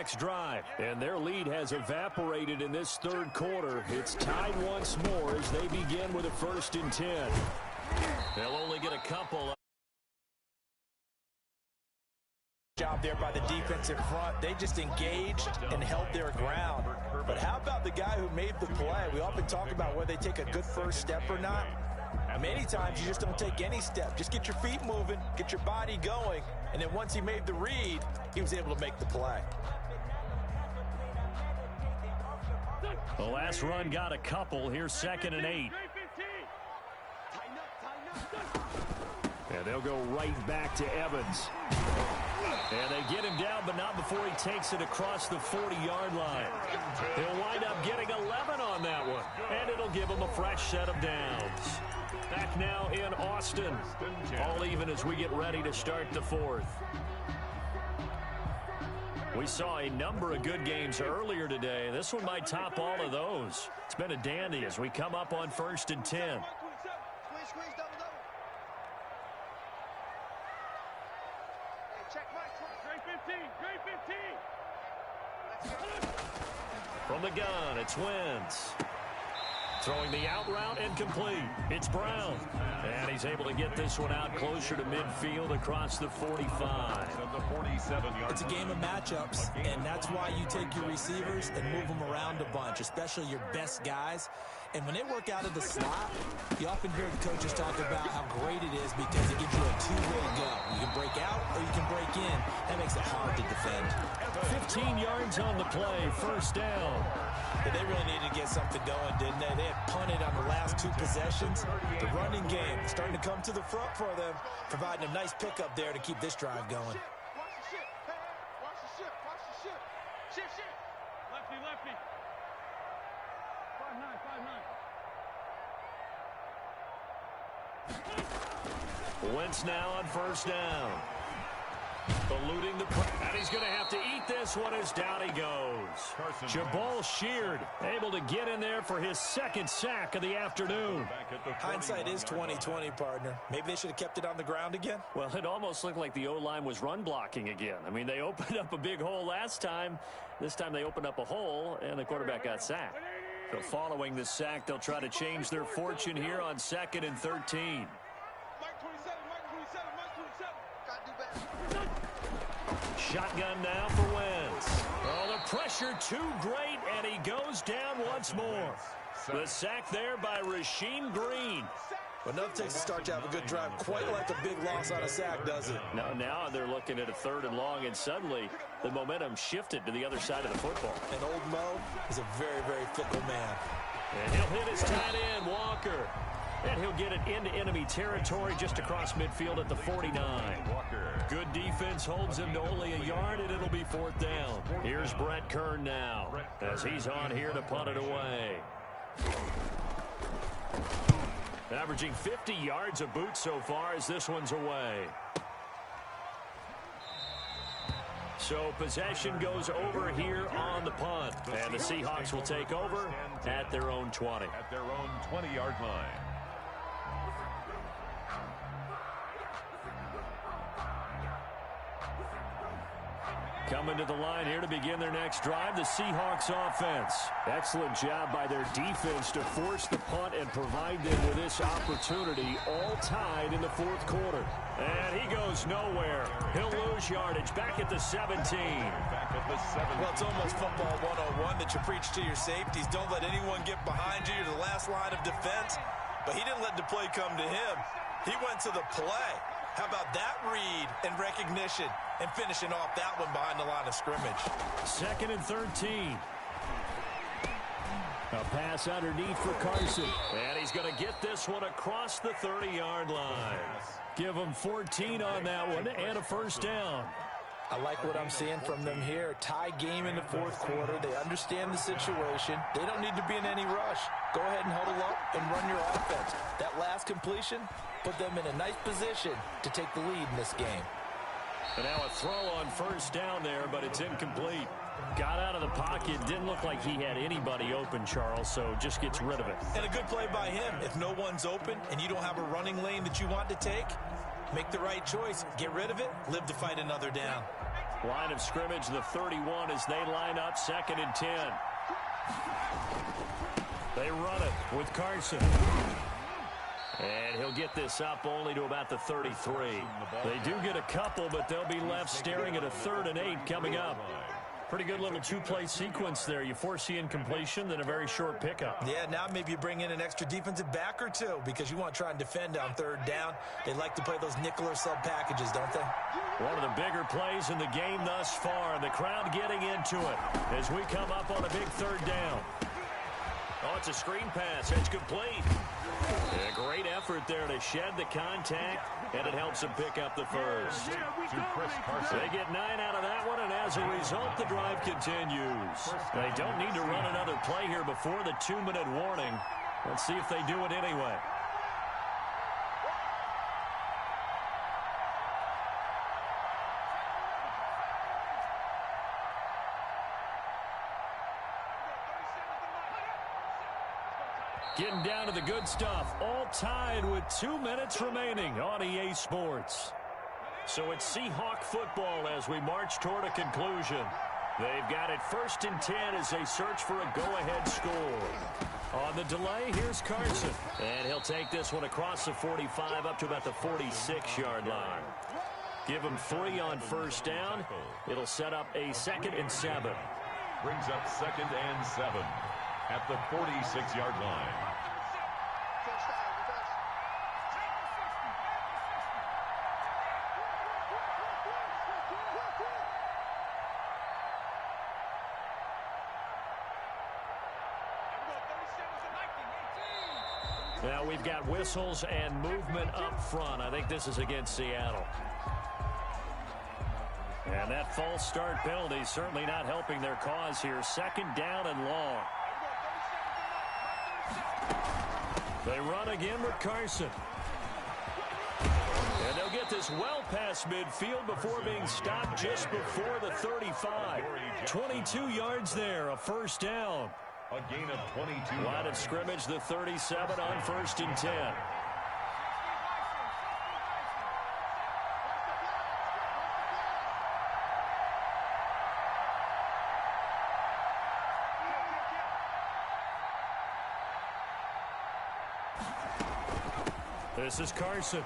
next drive. And their lead has evaporated in this third quarter. It's tied once more as they begin with a 1st and 10. They'll only get a couple. Job there by the defense in front. They just engaged and held their ground. But how about the guy who made the play? We often talk about whether they take a good first step or not. Many times you just don't take any step. Just get your feet moving, get your body going, and then once he made the read, he was able to make the play. The last run got a couple. Here's 2nd and 8. And they'll go right back to Evans. And they get him down, but not before he takes it across the 40-yard line. He'll wind up getting 11 on that one, and it'll give him a fresh set of downs. Back now in Austin. All even as we get ready to start the 4th. We saw a number of good games earlier today. This one might top all of those. It's been a dandy as we come up on 1st and 10. From the gun, it's Wentz. Throwing the out route and complete. It's Brown. And he's able to get this one out closer to midfield across the 45. It's a game of matchups, and that's why you take your receivers and move them around a bunch, especially your best guys. And when they work out of the slot, you often hear the coaches talk about how great it is because it gives you a two-way go. You can break out or you can break in. That makes it hard to defend. 15 yards on the play, 1st down. But they really needed to get something going, didn't they? They had punted on the last 2 possessions. The running game starting to come to the front for them, providing a nice pickup there to keep this drive going. Watch the ship, hey, watch the ship, watch the ship. Ship. Lefty, lefty. 5-9. Wentz now on 1st down. Eluding the and he's going to have to eat this one as down he goes. Jabal Sheard able to get in there for his 2nd sack of the afternoon. Hindsight is 20/20, partner. Maybe they should have kept it on the ground again. Well, it almost looked like the O-line was run blocking again. I mean, they opened up a big hole last time. This time they opened up a hole, and the quarterback got sacked. So following the sack, they'll try to change their fortune here on 2nd and 13. Shotgun now for Wentz. Oh, the pressure too great, and he goes down once more. The sack there by Rasheem Green. But enough takes to start to have a good drive. Quite like a big loss on a sack, does it? Now they're looking at a 3rd and long, and suddenly the momentum shifted to the other side of the football. And old Mo is a very, very fickle man. And he'll hit his tight end, Walker. And he'll get it into enemy territory just across midfield at the 49. Good defense holds him to only a yard, and it'll be 4th down. Here's Brett Kern now as he's on here to punt it away. Averaging 50 yards a boot so far as this one's away. So possession goes over here on the punt. And the Seahawks will take over at their own 20. At their own 20-yard line. Coming to the line here to begin their next drive, the Seahawks offense. Excellent job by their defense to force the punt and provide them with this opportunity, all tied in the 4th quarter. And he goes nowhere. He'll lose yardage back at the 17. Well, it's almost football 101 that you preach to your safeties. Don't let anyone get behind you. You're the last line of defense. But he didn't let the play come to him. He went to the play. How about that read and recognition and finishing off that one behind the line of scrimmage? 2nd and 13. A pass underneath for Carson. And he's going to get this one across the 30-yard line. Give him 14 on that one and a 1st down. I like what I'm seeing from them here. Tie game in the 4th quarter. They understand the situation. They don't need to be in any rush. Go ahead and huddle up and run your offense. That last completion put them in a nice position to take the lead in this game. And now a throw on 1st down there, but it's incomplete. Got out of the pocket. Didn't look like he had anybody open, Charles, so just gets rid of it. And a good play by him. If no one's open and you don't have a running lane that you want to take, make the right choice. Get rid of it. Live to fight another down. Line of scrimmage, the 31 as they line up 2nd and 10. They run it with Carson. And he'll get this up only to about the 33. They do get a couple, but they'll be left staring at a 3rd and 8 coming up. Pretty good little two-play sequence there. You foresee incompletion, then a very short pickup. Yeah, now maybe you bring in an extra defensive back or two because you want to try and defend on 3rd down. They like to play those nickel or sub packages, don't they? One of the bigger plays in the game thus far, and the crowd getting into it as we come up on a big 3rd down. Oh, it's a screen pass. It's complete. A great effort there to shed the contact, and it helps them pick up the first. They get 9 out of that one, and as a result, the drive continues. They don't need to run another play here before the 2-minute warning. Let's see if they do it anyway. Getting down to the good stuff, all tied with 2 minutes remaining on EA Sports. So it's Seahawk football as we march toward a conclusion. They've got it 1st and 10 as they search for a go-ahead score. On the delay, here's Carson. And he'll take this one across the 45 up to about the 46-yard line. Give him 3 on 1st down. It'll set up a 2nd and 7. Brings up 2nd and 7 at the 46-yard line. Now we've got whistles and movement up front. I think this is against Seattle. And that false start penalty certainly not helping their cause here. 2nd down and long. They run again with Carson. And they'll get this well past midfield before being stopped just before the 35. 22 yards there, a 1st down. A gain of 22. Line of scrimmage, the 37 on 1st and 10. This is Carson.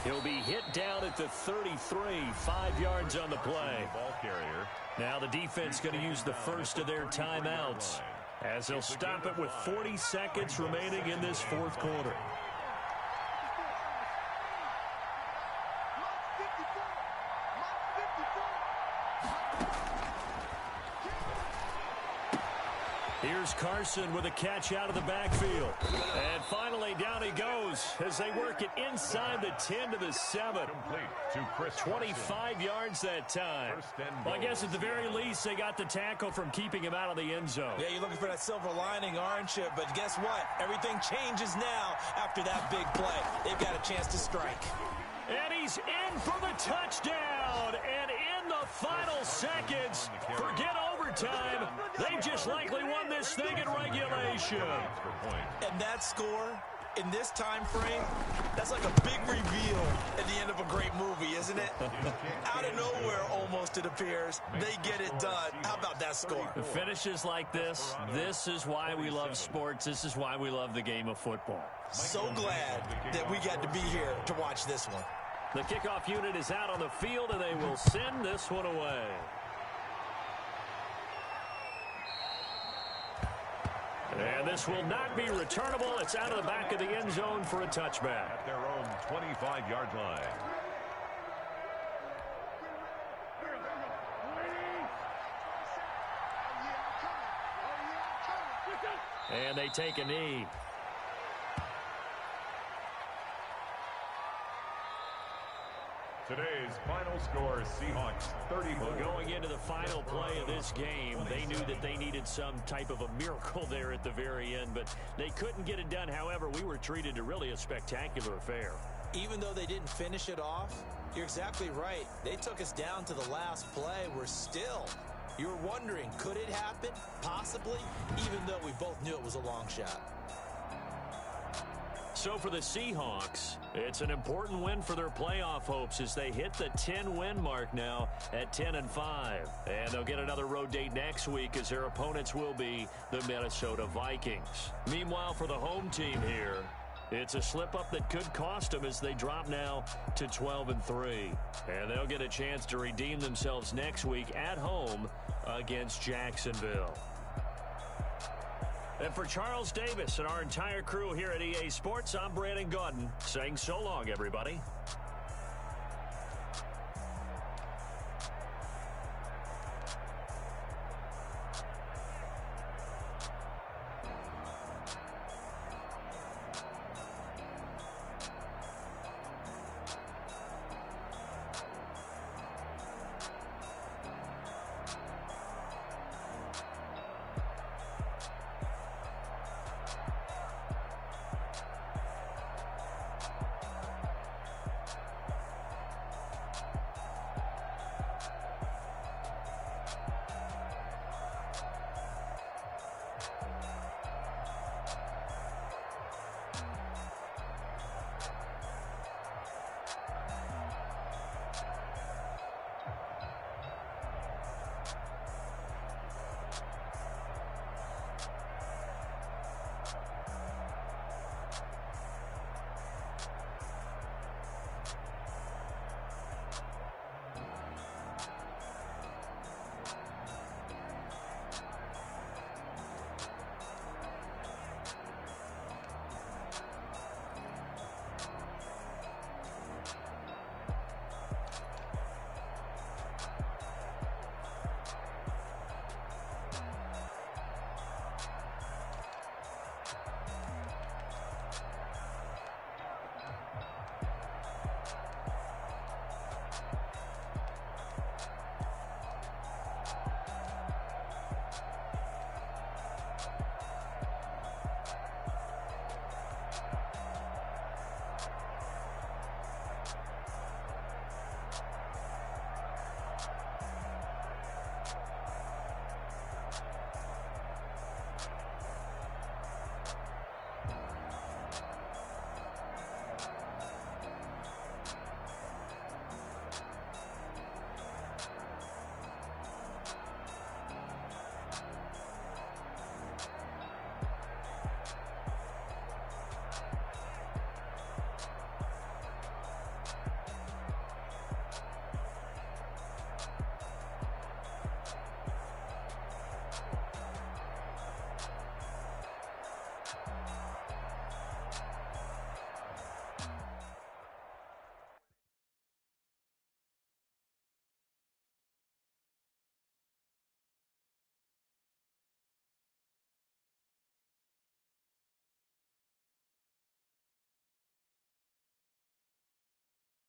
He'll be hit down at the 33, 5 yards on the play. Ball carrier. Now the defense going to use the first of their timeouts as they'll stop it with 40 seconds remaining in this 4th quarter. Here's Carson with a catch out of the backfield. And finally, down he goes as they work it inside the 10 to the 7. Complete to Chris 25 yards that time. Well, I guess at the very least, they got the tackle from keeping him out of the end zone. Yeah, you're looking for that silver lining, aren't you? But guess what? Everything changes now after that big play. They've got a chance to strike. And he's in for the touchdown. And in the final seconds, forget overtime. They just likely won this thing in regulation. And that score in this time frame, that's like a big reveal at the end of a great movie, isn't it? Out of nowhere, almost, it appears. They get it done. How about that score? The finishes like this is why we love sports. This is why we love the game of football. So glad that we got to be here to watch this one. The kickoff unit is out on the field, and they will send this one away. And this will not be returnable. It's out of the back of the end zone for a touchback. At their own 25-yard line. And they take a knee. Today's final score, Seahawks 34. Well, going into the final play of this game, they knew that they needed some type of a miracle there at the very end, but they couldn't get it done. However, we were treated to really a spectacular affair. Even though they didn't finish it off, you're exactly right. They took us down to the last play. You were wondering, could it happen? Possibly, even though we both knew it was a long shot. So for the Seahawks, it's an important win for their playoff hopes as they hit the 10-win mark now at 10-5. And they'll get another road date next week as their opponents will be the Minnesota Vikings. Meanwhile, for the home team here, it's a slip-up that could cost them as they drop now to 12-3. And they'll get a chance to redeem themselves next week at home against Jacksonville. And for Charles Davis and our entire crew here at EA Sports, I'm Brandon Gaudin saying so long, everybody.